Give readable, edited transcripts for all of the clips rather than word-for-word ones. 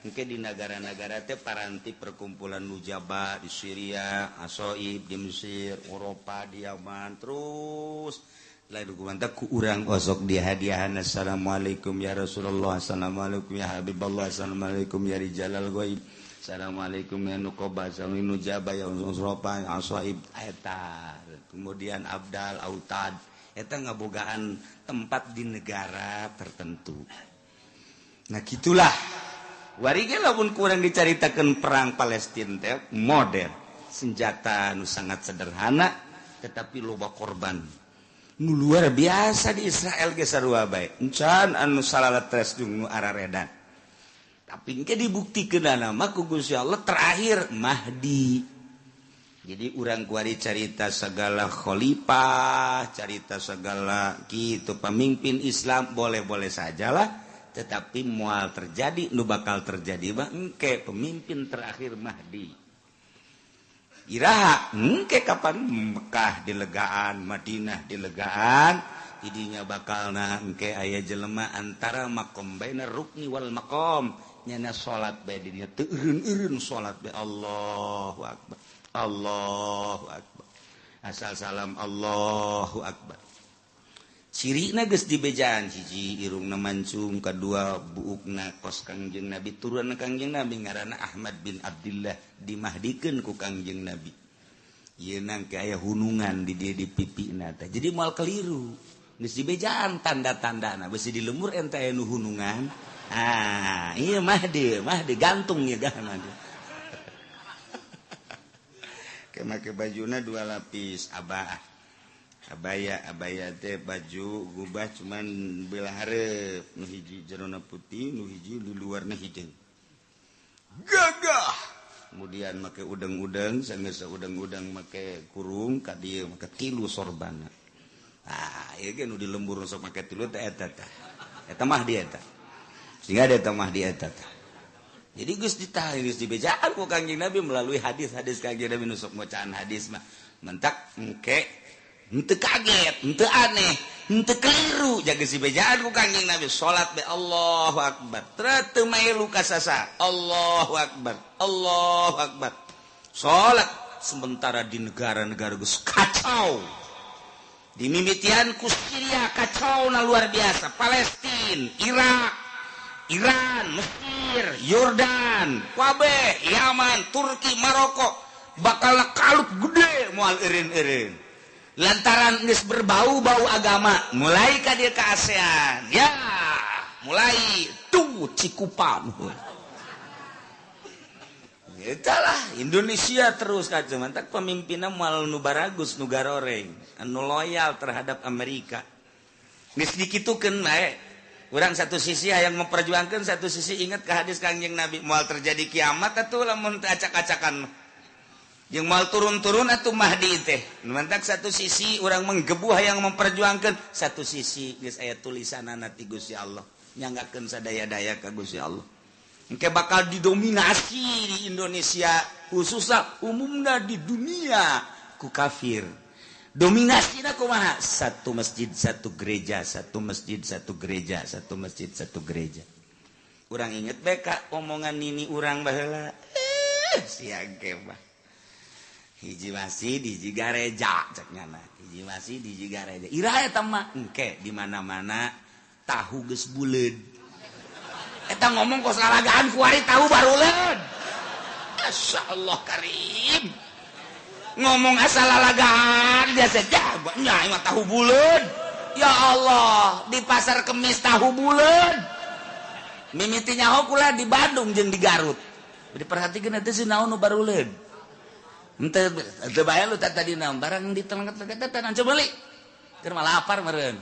mungkin di negara-negara teh paranti perkumpulan Nujaba di Syria, Asoib di Mesir, Eropa di Yaman, terus lain kumanta ku urang osok di hadiahan. Assalamualaikum ya Rasulullah, assalamualaikum ya Habibullah, assalamualaikum ya Rijalal Ghaib, assalamualaikum ya Nuqaba, assalamualaikum Nujaba ya Eropa, Asoib eta. Kemudian Abdal, Autad eta ngabogaan tempat di negara tertentu. Nah gitulah warige lamun kurang dicaritakeun perang Palestina teh modern, senjata nu sangat sederhana tetapi loba korban nu luar biasa di Israel ge sarua bae encan anu salalatres jeung nu araredan. Tapi engke dibuktikeunana mah ku Gusti Allah terakhir Mahdi. Jadi urang kuari carita segala khalifah, carita segala gitu pemimpin Islam boleh-boleh sajalah, tetapi moal terjadi nu bakal terjadi mah engke pemimpin terakhir Mahdi. Iraha engke kapan Mekah dilegaan, Madinah dilegaan, didinya bakalna engke aya jelema antara maqam baina rukni wal maqam, nyana salat bae didinya teu eureun-eureun salat bae Allahu akbar. Allahu akbar. Asal salam Allahu akbar. Cirina geus dibejaan hiji irungna mancung, kadua buukna kos Kangjeng Nabi, turunna Kangjeng Nabi ngaranna Ahmad bin Abdullah, dimahdikeun ku Kangjeng Nabi. Ieu nangke aya hunungan di dieu di pipina teh. Jadi moal keliru. Geus dibejaan tanda-tandana, besi di lemur ente aya nu hunungan. Ah, ieu Mahdi gantung ya gahna. Make bajuna 2 lapis abaya teh baju gubah cuman belah hareup, nu hiji jerona putih, nu hiji di luarna hijau gagah. Kemudian make udang-udang, sanggeus udang-udang make kurung ka dieu make 3 sorbana. Ieu ge nu di lembur sok make 3 teh eta mah di eta sehingga ada eta mah di eta. Jadi geus geus dibejaan ku Kangjeng Nabi melalui hadis-hadis Kangjeng Nabi nu sok bacaan hadis mah mentak engke henteu kaget, henteu aneh, henteu keliru, jaga geus dibejaan ku Kangjeng Nabi salat be Allahu akbar. Teu mailu ka sasa. Allahu akbar. Allahu akbar. Salat sementara di negara-negara geus kacau. Di mimitian ku Syria kacau na luar biasa, Palestina, Irak, Iran, Mesir, Yordan, kabeh, Yaman, Turki, Maroko bakal kalut gede moal eureun-eureun. Lantaran geus berbau-bau agama, mulai ka dieu ka ASEAN. Ya, mulai tuh Cikupa. Etalah Indonesia terus kacau mantak pemimpinna moal nu baragus, nu garoreng, anu loyal terhadap Amerika. Geus dikitukeun bae. Urang satu sisi yang memperjuangkan, satu sisi ingat ke hadis Kangjeng Nabi moal terjadi kiamat atuh lamun teu acak-acakan jeung moal turun-turun atuh Mahdi teh. Mantak satu sisi urang menggebuh yang memperjuangkan, satu sisi geus aya tulisanana ti Gusti Allah nyanggakeun sadaya-daya ka Gusti Allah. Engke bakal didominasi di Indonesia khususnya umumna di dunia ku kafir. Dominasinya kumaha? Satu masjid, satu gereja, satu masjid, satu gereja, satu masjid, satu gereja. Urang inget beka omongan nini urang baheula. Siage mah. Hiji masjid, hiji gereja ceknyana. Hiji masjid, hiji gereja. Iraha eta mah engke di mana-mana tahu geus buleud. Eta ngomong kos ngalagaan kuari tahu baruleud. Masyaallah karim. Ngomong asal lalagaan biasa jago nyai mah tahu buleud. Ya Allah, di pasar Kemis tahu buleud. Mimiti nyaho kula di Bandung jeung di Garut. Diperhatikeun teh sinaon nu baruleud. Henteu bae lu tadi naon barang di tengah-tengah teh coba beli. Keur mah lapar meureun.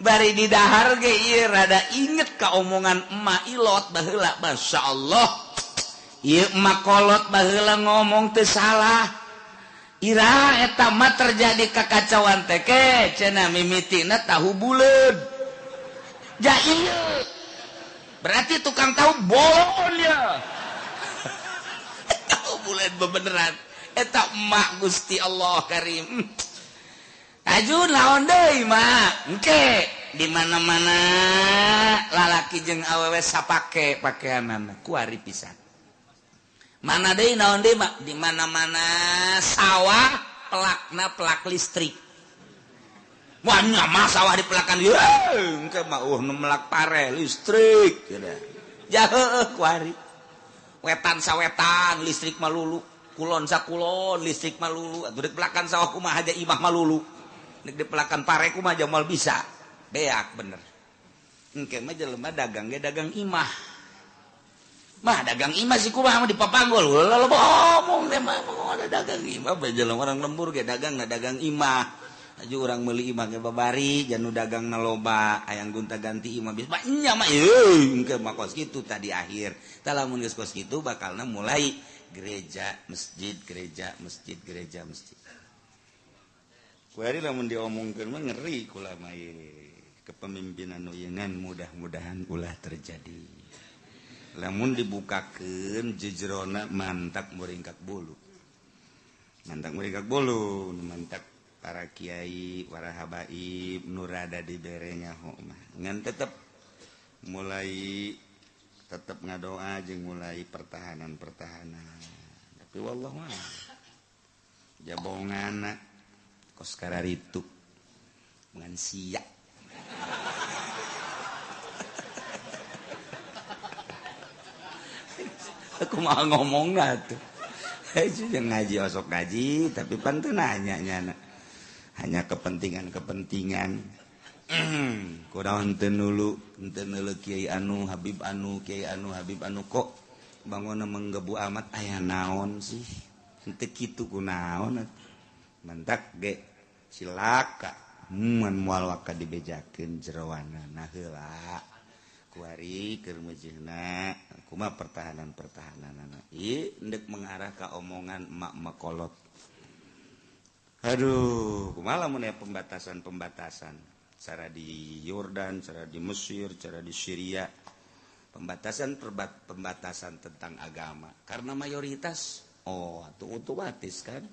Bari di dahar ge ieu rada inget ka omongan emak Ilot baheula masyaallah. Ieu emak kolot baheula ngomong teu salah. Iraha eta mah terjadi kakacauan teh ke cenah mimitina tahu buleud. Ja ieu. Berarti tukang tahu bolon ya. Tahu buleud bebeneran. Eta emak Gusti Allah Karim. Aju naon deui mak? Engke di mana-mana lalaki jeung awewe sapake pakaianana kuari pisan mana deui naon deui mak di mana-mana sawah pelakna pelak listrik wanya mah sawah dipelakan ye engke mah melak pare listrik jauh kuari wetan sawetan listrik malulu kulon sakulon listrik malulu atuh dek pelakan sawah kumaha aja imah malulu dek dipelakan pare kumaha aja moal bisa beak bener engke mah jelema dagang ge dagang imah mah dagang imah sih kumaha mah dipapanggol lo ngomong teh mah ada dagang imah bae jelema orang lembur ge dagangna dagang imah aju urang meuli imah ge babari janu dagangna loba hayang gonta-ganti imah bisa nya mah engke mah kos kitu tadi akhir tah lamun geus kos kitu bakalna mulai gereja masjid gereja masjid gereja masjid kuari lamun diomongkeun mah ngeri kula mah kepemimpinan uyengan mudah-mudahan ulah terjadi lamun dibukakeun jejerona mantak muringkak bulu mantak para kiai para habaib nurada di berenya mah ngan tetep ngadoa jeung mulai pertahanan tapi wallahu a'lam jabongana kos kararitu ngan sia aku mau ngomong lah tuh yang ngaji osok ngaji tapi pan tuh nanya hanya kepentingan kurang tenulu kiai anu habib anu kok bangun menggebu amat aya naon sih henteu kitu kunaon mentak ge silaka mun moal waka dibejakeun jeroana nah heula kuari keur mejehna kumaha pertahananana ieu endek mengarah ka omongan emak-emak kolot aduh kumaha lamun aya pembatasan cara di Yordan cara di Mesir cara di Syria pembatasan tentang agama karena mayoritas atuh otomatis kan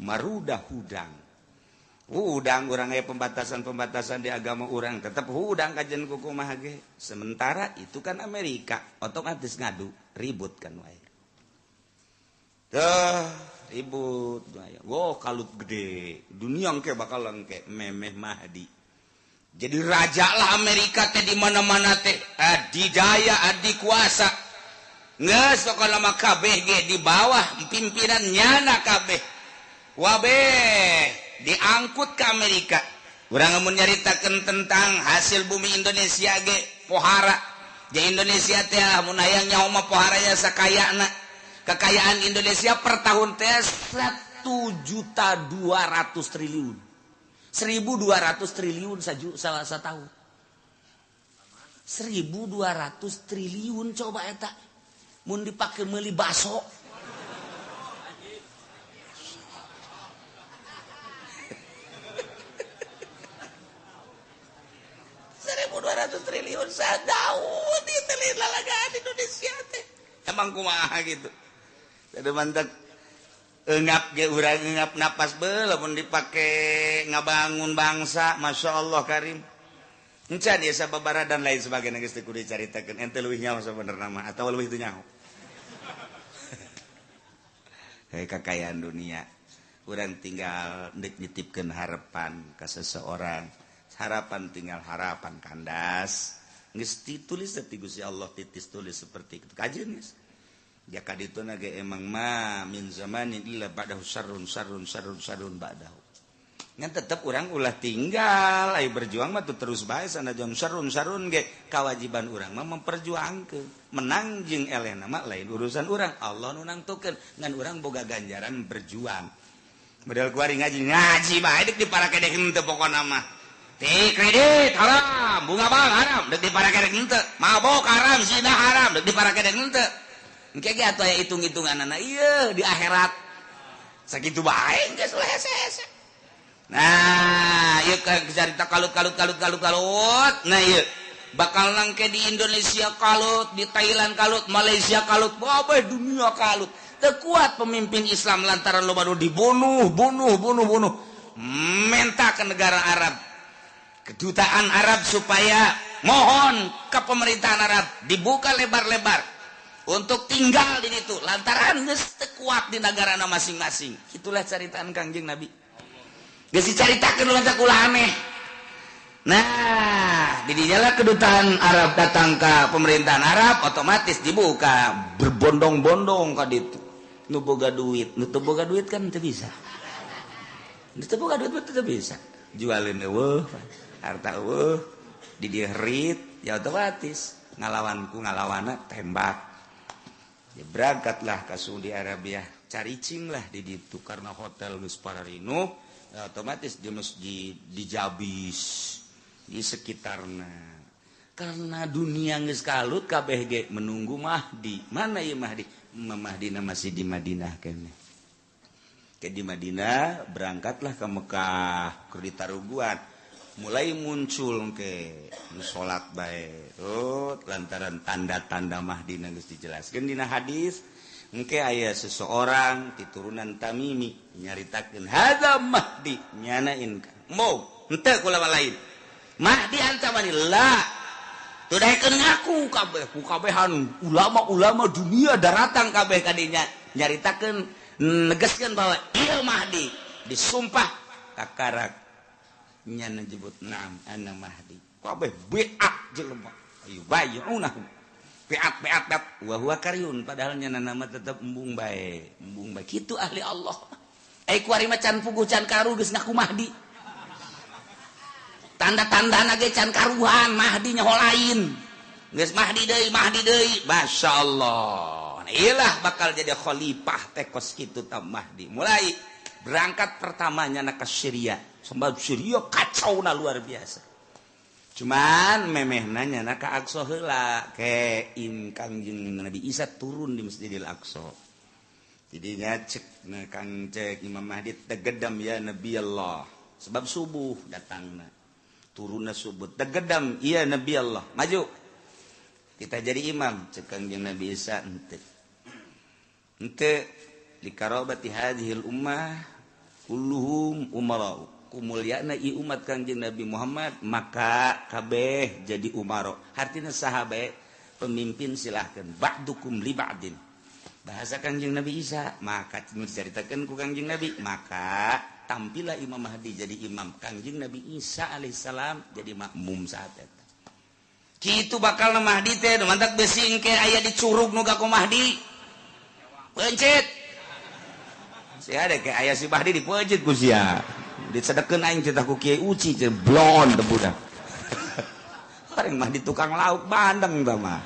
marudah hudang urang aya pembatasan di agama urang tetap hudang kajen kumaha ge sementara itu kan Amerika otomatis ngadu ribut kan wae ribut kalut gede dunia engke bakal engke memeh Mahdi jadi raja lah Amerika teh di mana-mana teh adidaya adikuasa geus pokona mah kabeh ge di bawah pimpinan nyana kabeh wabeh diangkut ke Amerika urang mun nyaritakeun tentang hasil bumi Indonesia ge pohara di Indonesia teh mun hayang nyaho mah poharanya sakayana kekayaan Indonesia per tahun teh 1.200 triliun 1.200 triliun salah setahun 1.200 triliun coba eta mun dipake meuli baso 1.200 triliun sadaun di telit lalagaan Indonesia teh emang kumaha gitu tadi mantak engap ge urang engap napas beul lamun dipake ngabangun bangsa Masya Allah karim encan ya sababaraha dan lain sebagainya geus teu kudu dicaritakeun ente leuwih nyaho sabenerna mah atawa leuwih teu nyaho kekayaan dunia urang tinggal nitipkeun harapan ka seseorang harapan tinggal harapan kandas geus ditulis ti Gusti Allah titis tulis seperti itu kajeun geus jaka dituna ge emang ma min zamanin illa ba'dahu sarrun ba'dahu ngan tetep urang ulah tinggal ai berjuang mah terus bae sanajan sarrun ge kewajiban urang mah memperjuangkeun menang jeung elehna mah lain urusan urang Allah nu nangtukeun ngan urang boga ganjaran berjuang modal kuari ngaji bae deuk diparake deuk henteu pokona mah teh kredit haram bunga bank haram deuk diparake deuk henteu mabok haram zina haram deuk diparake deuk henteu engke ge atuh aya hitung-hitunganna ieu di akhirat sakitu bae geus ulah hese-hese nah ieu carita kalut nah ieu bakal nangke di Indonesia kalut di Thailand kalut Malaysia kalut bae dunia kalut teu kuat pemimpin Islam lantaran loba nu dibunuh menta ke negara Arab kedutaan Arab supaya mohon ke pemerintahan Arab dibuka lebar-lebar untuk tinggal di situ lantaran geus teu kuat di negarana masing-masing. Itulah caritaan Kangjeng Nabi. Geus dicaritakeun lantak ulah aneh. Nah, di dinya kedutaan Arab datang ke pemerintahan Arab otomatis dibuka berbondong-bondong ka ditu. Nu boga duit, nu teu boga duit kan teu bisa. Nu teu boga duit teu bisa. Jualin eueuh, harta eueuh, di dieu rit, ya otomatis ngalawana tembak. Ya berangkatlah ke Saudi Arabia, caricing lah di ditu karena hotel geus pararinu, ya otomatis di masjid dijabis di sekitarna. Karena dunia geus kalut kabeh ge menunggu Mahdi. Mana ieu Mahdi? Mahdina masih di Madinah kene. Ke di Madinah berangkatlah ke Mekah, keur ditaruguan. Mulai muncul ke salat bae. Lantaran tanda-tanda Mahdi geus dijelaskeun dina hadis, engke aya seseorang ti turunan Tamimi nyaritakeun hadza Mahdi nyanain mau henteu kula lain. Mahdi ancaman la tudahekeun ngaku kabeh ku kabehan ulama-ulama dunia daratang kabeh kadinya nyaritakeun negeskeun bahwa ieu Mahdi disumpah kakarak nyana jebut naam ana Mahdi kabeh beat jelema ayo bayunahu beat wa huwa karyun padahal nyana nama tetep embung bae kitu ahli Allah kuari macan puguh can karu geus ngaku Mahdi tanda-tandana ge can karuhan Mahdi nyaho lain geus Mahdi deui masyaallah nah, iyalah bakal jadi khalifah tekos kitu ta Mahdi mulai berangkat pertamanya na ke Syria sebab Syria kacau na luar biasa. Cuman memehna nyana ka Aqsa heula ke Kangjeng Nabi Isa turun di Masjidil Aqsa. Jadi cek na Kang cek Imam Mahdi tegedam ya Nabi Allah sebab subuh datangna. Turunna subuh tegedam ya Nabi Allah maju. Kita jadi imam cek Kangjeng Nabi Isa ente likarabati hadhil ummah kulluhum umarau kumulyana i umat Kangjeng Nabi Muhammad maka kabeh jadi umaro artinya sahabat pemimpin silahkan ba'dukum li ba'din bahasa Kangjeng Nabi Isa maka diceritakeun ku Kangjeng Nabi maka tampillah Imam Mahdi jadi imam Kangjeng Nabi Isa alaihissalam jadi makmum saat eta kitu bakal Mahdi teh mantak besi engke aya di curug nu ka Mahdi pencet sia ada kayak ayah si Mahdi dipeujit ku sia disedekeun aing cerita ku Kiai Uci teh blon teh budak bareng Mahdi tukang lauk bandeng tah mah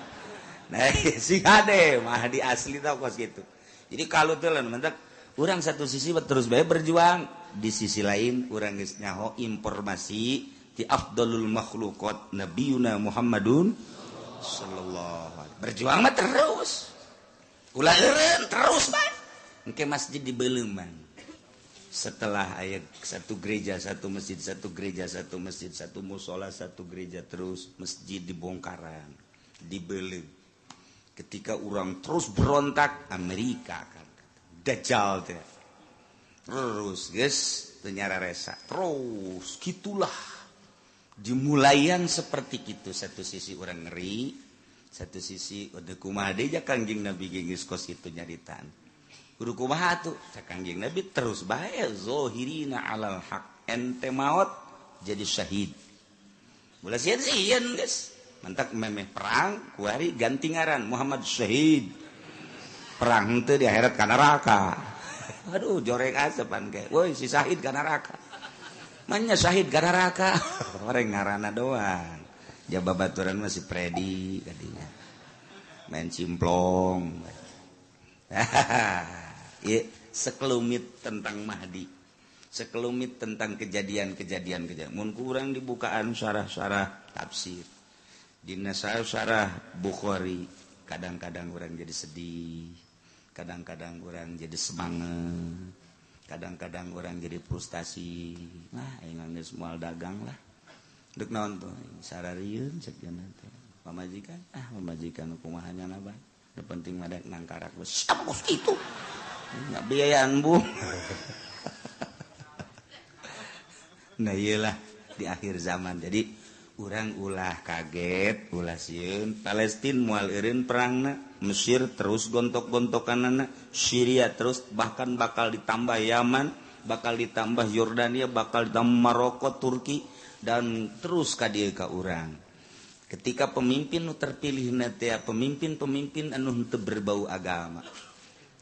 nah si ade Mahdi asli tau kos gitu jadi kalau teh lamun mentak urang satu sisi terus bae berjuang di sisi lain urang geus nyaho informasi ti afdalul makhluqat nabiyuna Muhammadun sallallahu alaihi berjuang mah terus ulah eureun terus bae engke masjid di Beleuman setelah ayat satu gereja satu masjid satu gereja satu masjid satu musola satu gereja terus masjid dibongkaran dibeli ketika orang terus berontak Amerika kan Dajjal teh terus guys ternyata resa terus gitulah dimulaian seperti itu satu sisi orang ngeri satu sisi udah kumaha deui Kangjeng Nabi geus kos itu nyaritaan kudu kumaha atuh Kangjeng Nabi terus bae zohirina alal haq ente maot jadi syahid ulah sieun geus mantak memeh perang kuari ganti ngaran Muhammad syahid perang henteu di akhirat ka neraka aduh jorek asepan ke woi si syahid ka neraka manya syahid ka neraka orang ngaranna doang jaba baturan masih Predi kadinya main cimplong ya, sekelumit tentang Mahdi sekelumit tentang kejadian-kejadian mun kurang dibukaan syarah-syarah tafsir dina syarah Bukhari kadang-kadang orang jadi sedih kadang-kadang orang jadi semangat kadang-kadang orang jadi frustasi nah ingan geus moal dagang lah deuk naon tuh sararieun cek jana teh pamajikan kumaha nyana bae nu penting mah dek nangkarak sapos kitu nggak biayaan bu nah iyalah di akhir zaman jadi urang ulah kaget ulah sieun Palestina moal eureun perangna Mesir terus gontok-gontokanana Syria terus bahkan bakal ditambah Yaman bakal ditambah Yordania bakal ditambah Maroko Turki dan terus ka dieu ka urang ketika pemimpin nu terpilih teh pemimpin-pemimpin anu teu berbau agama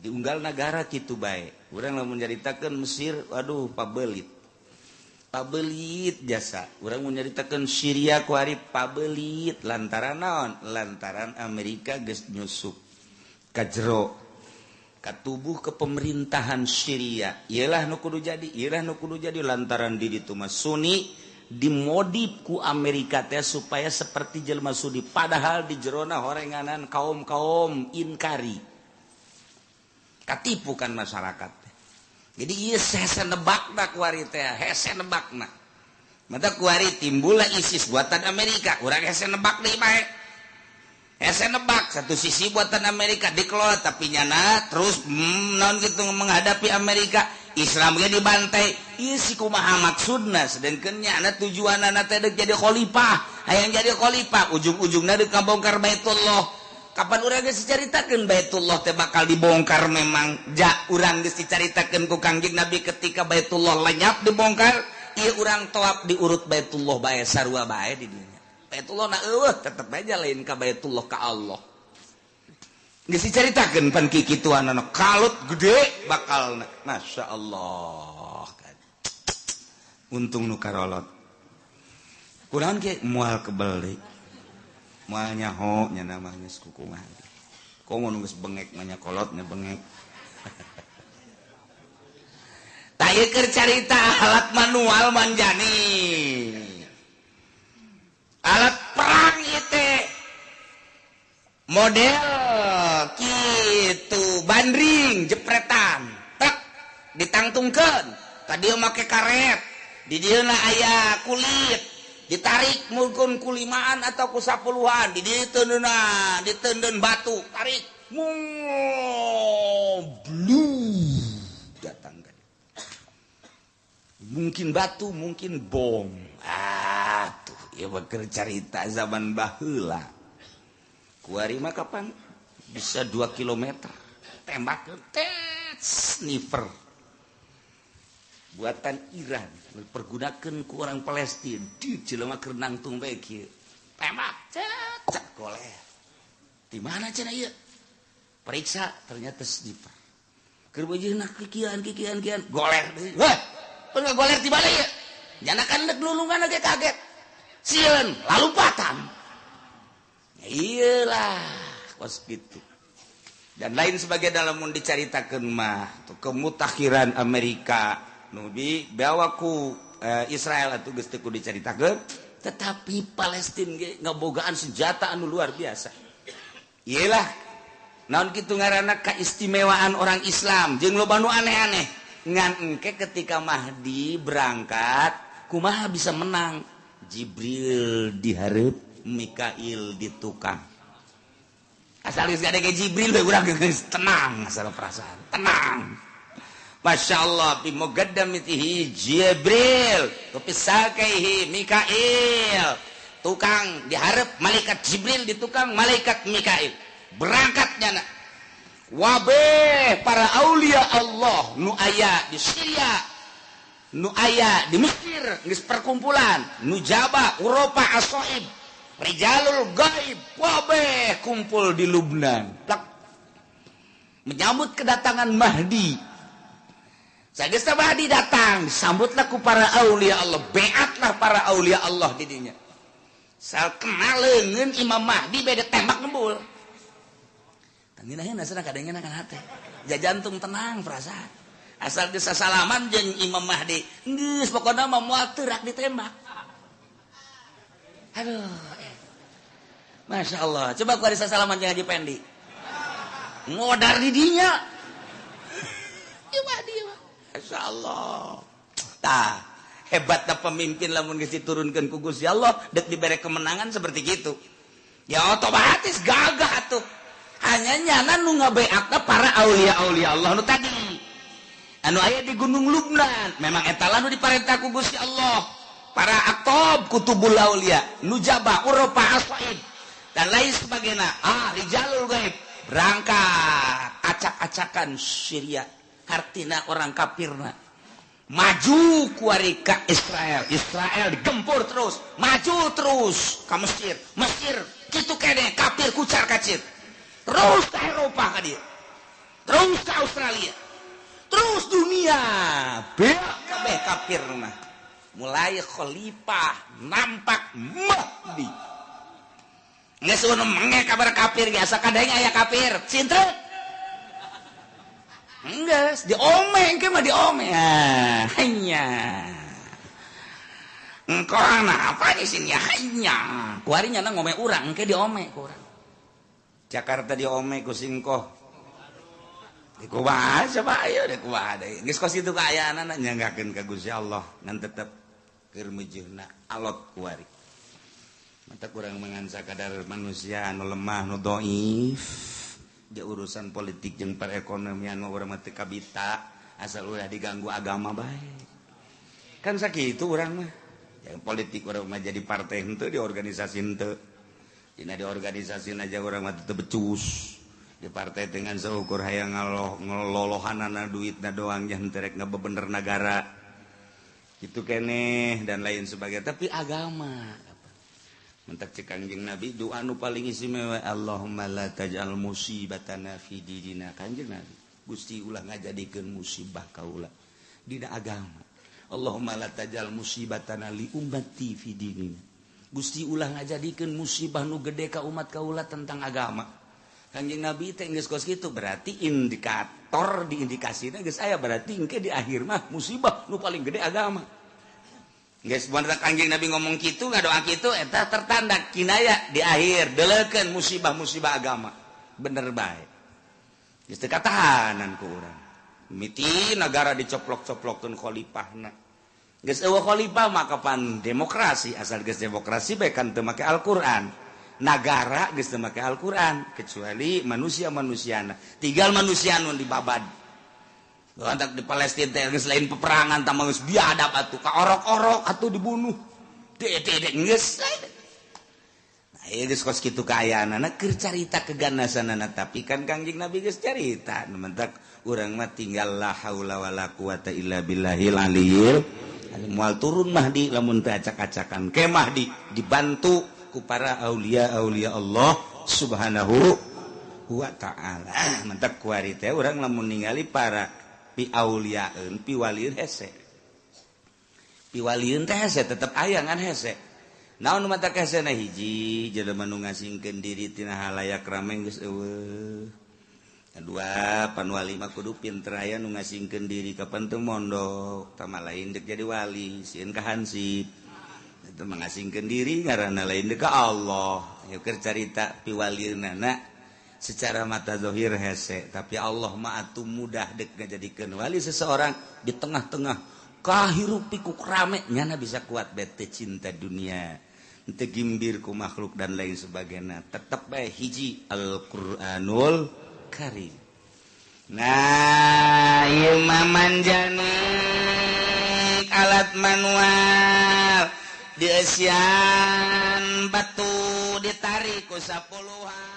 di unggal negara kitu bae urang lamun nyaritakeun Mesir aduh pabelit jasa urang mun nyaritakeun Syria ku ari pabelit lantaran naon lantaran Amerika geus nyusup ka jero ka tubuh kepemerintahan Syria iyalah nu kudu jadi lantaran di ditu mah Sunni dimodif ku Amerika teh supaya seperti jelema Sunni padahal di jerona horenganan kaum-kaum inkari katipu kan masyarakat jadi ieu hese nebakna ku ari teh hese nebakna mata ku ari timbullah ISIS buatan Amerika urang hese nebak deui bae hese nebak satu sisi buatan Amerika dikelola tapi nyana terus naon kitu menghadapi Amerika Islam ge dibantai ieu si kumaha maksudna sedengkeun nyana tujuanna teh deuk jadi khalifah hayang jadi khalifah ujung-ujungna deuk kabongkar Baitullah kapan urang geus dicaritakeun Baitullah teh bakal dibongkar memang urang geus dicaritakeun ku Kangjeng Nabi ketika Baitullah lenyap dibongkar ieu urang tawaf diurut Baitullah bae sarua bae di dinya Baitullah na tetep aja lain ka Baitullah ka Allah geus dicaritakeun pan kikituan anu kalut gede bakal Masya Allah untung nu karolot kunaon ge moal kebeli moal nyaho nya namanya kukumah komo nu geus bengek nya kolotnya bengek tah ieu keur carita alat manual manjani alat perang itu model gitu bandring jepretan tek ditangtungkeun tadi make karet di dieuna aya kulit ditarik mungkin kulimaan atau ku 10-an di dieu diteundeun batu tarik blue datang kan mungkin batu mungkin bom tuh ieu keur carita zaman baheula kuari mah kapan bisa 2 kilometer tembak sniper buatan Iran dipergunakan ku orang Palestina di jelema keur nangtung bae kieu tembak cet goler di mana cenah ieu periksa ternyata sniper keur beujeuhna kikian goler weh pun goler di balik ieu nyana kan deuk lulungan ge kaget sieun lalumpatan iyalah kos gitu dan lain sebagai dalam mun dicaritakeun mah kemutakhiran Amerika nu dibawa ku Israel atuh geus teu kudu dicaritakeun tetapi Palestina ge ngabogaan senjata anu luar biasa iyalah naon kitu ngaranna keistimewaan orang Islam jeung loba nu aneh-aneh ngan engke ketika Mahdi berangkat kumaha bisa menang Jibril dihareup Mikail di tukang asal geus gadege Jibril we urang geus tenang asal perasaan tenang Masya Allah bi muqaddamitihi Jibril tupisakaihi Mikail tukang dihareup malaikat Jibril di tukang malaikat Mikail berangkatnya wabeh para aulia Allah nu aya di Syria nu aya di Mesir geus perkumpulan nu Jabah Eropa Asoib Rijalul Gaib wabeh kumpul di Lubnan menyambut kedatangan Mahdi sageus Mahdi datang disambutlah ku para aulia Allah beatlah para aulia Allah di dinya sal kenal leungeun Imam Mahdi beda tembak nembul tanginaheun asana kadangnya kan hate jantung tenang perasaan asal geus sasalaman jeung Imam Mahdi geus pokona mah moal teu rak ditembak aduh Masya Allah coba ku ari sasalaman jeung Haji Pendi ngodar di dinya Mahdi Masya Allah tah hebatna pemimpin lamun geus diturunkeun ku Gusti Allah dek dibere kemenangan seperti gitu ya otomatis gagah tuh hanya nyana nu ngabeakna para aulia-aulia Allah nu tadi anu aya di Gunung Lubnan memang eta nu diparentah ku Gusti Allah para aktob kutubul aulia nujaba uropa aswaid dan lain sebagainya rijalul gaib berangkat acak-acakan Syria hartina orang kafirna maju kuari ka Israel digempur terus maju terus ke Mesir gitu kene kafir kucar kacir terus ke Eropa ka dia terus ke Australia terus dunia kabeh kafir mah mulai khalifah nampak Mahdi geus nu menge kabar kafir biasa kadang aya kafir cintrek geus diome engke mah diome hanya engko apa di sini hanya kuari nyana ngome urang engke diome ku urang Jakarta diome ku singkoh ku bahasa Pak ayo deh ku ada geus kos itu kaayaanana nyanggakeun ka Gusti Allah ngan tetep keur mujurna alot kuari mata kurang mengansa kadar manusia anu lemah nu dhaif di urusan politik jeung perekonomian mah urang mah teu kabita asal ulah diganggu agama bae kan sakitu urang mah yang politik urang mah jadi partai henteu di organisasi henteu dina di organisasi aja urang mah teu becus di partai dengan seukur hayang ngelolohanana duitna doang yang terek ngebebener negara gitu keneh dan lain sebagainya tapi agama mentak cek Kangjeng Nabi doa nu paling istimewa Allahumma la taj'al musibatana fi dinina Kangjeng Nabi Gusti ulah ngajadikeun musibah kaula dina agama Allahumma la taj'al musibatana li ummati fi dinina Gusti ulah ngajadikeun musibah nu gede ka umat kaula tentang agama Kanjeng Nabi teh geus kos kitu berarti indikator di indikasina geus aya berarti engke di akhir mah musibah nu paling gede agama. Geus mun Kanjeng Nabi ngomong kitu ngadoa kitu eta tertanda kinaya di akhir deuleukeun musibah-musibah agama. Bener bae. Geus teu katahanan ku urang. Miti negara dicoplok-coplokkeun khalifahna. Geus eueuh khalifah mah kapan demokrasi asal geus demokrasi bae kan teu make Al-Qur'an. Nagara geus teu make Al-Qur'an kecuali manusia-manusiana tinggal manusia nu dibabad antak di Palestina teh geus lain peperangan tah geus biadab atuh ka orok-orok atuh dibunuh dedek geus nah ieu geus kos kitu kaayaanana keur carita keganasanana tapi kan Kangjeng Nabi geus carita nu mentak urang mah tinggal la haula wala quwata illa billahil aliyil moal turun Mahdi lamun teu acak-acakan ke Mahdi dibantu para aulia-aulia Allah subhanahu wa ta'ala mentak kuari teh urang lamun ningali para pi aulieun pi waliun hese pi waliun teh hese tetep aya ngan hese naon nu matak hesena hiji jelema nu ngasingkeun diri tina halayak rame geus eueuh kedua pan wali mah kudu pinter aya nu ngasingkeun diri ka teu mondok tama lain dek jadi wali sieun ka hansip itu mengasingkan diri karena lain deka Allah yuk cerita piwalirnana secara mata zahir hese tapi Allah mah atuh mudah dek ngajadikeun wali seseorang di tengah-tengah kahirup pikuk rame nyana bisa kuat bete cinta dunia teu gimbir ku makhluk dan lain sebagainya tetep bae hiji Al-Qur'anul Karim nah ieu manjanik alat manual di Asian batu ditarik ku 10-an